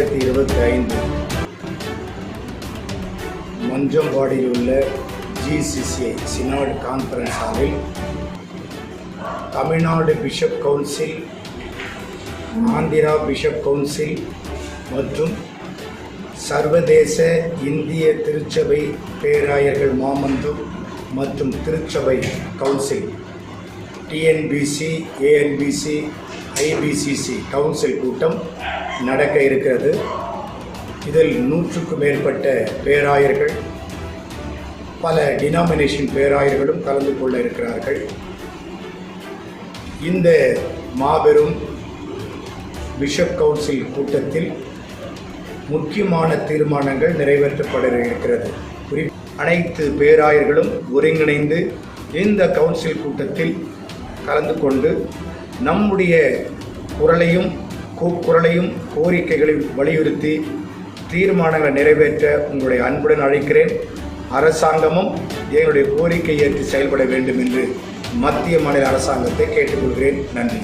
2025 மஞ்சம்பாடியில் உள்ள GCCI Senate conference ஹாலில் Tamil Nadu bishop council, Andhra bishop council மற்றும் சர்வதேச இந்திய திருச்சபை பேராயர்கள் மாமன்றம் மற்றும் திருச்சபை council TNBC, ANBC, IBCC council கூட்டம் நடக்க இருக்கிறது. இதில் 100க்கும் மேற்பட்ட பேராயர்கள், பல டினாமினேஷன் பேராயர்களும் கலந்து கொள்ள இருக்கிறார்கள். இந்த மாபெரும் பிஷப் கவுன்சில் கூட்டத்தில் முக்கியமான தீர்மானங்கள் நிறைவேற்றப்பட இருக்கிறது. அனைத்து பேராயர்களும் ஒருங்கிணைந்து இந்த கவுன்சில் கூட்டத்தில் கலந்து கொண்டு நம்முடைய குரலையும் கோரிக்கைகளையும் வலியுறுத்தி தீர்மானங்களை நிறைவேற்ற உங்களுடைய அன்புடன் அழைக்கிறேன். அரசாங்கமும் எங்களுடைய கோரிக்கையை ஏற்று செயல்பட வேண்டும் என்று மத்திய மாநில அரசாங்கத்தை கேட்டுக்கொள்கிறேன். நன்றி.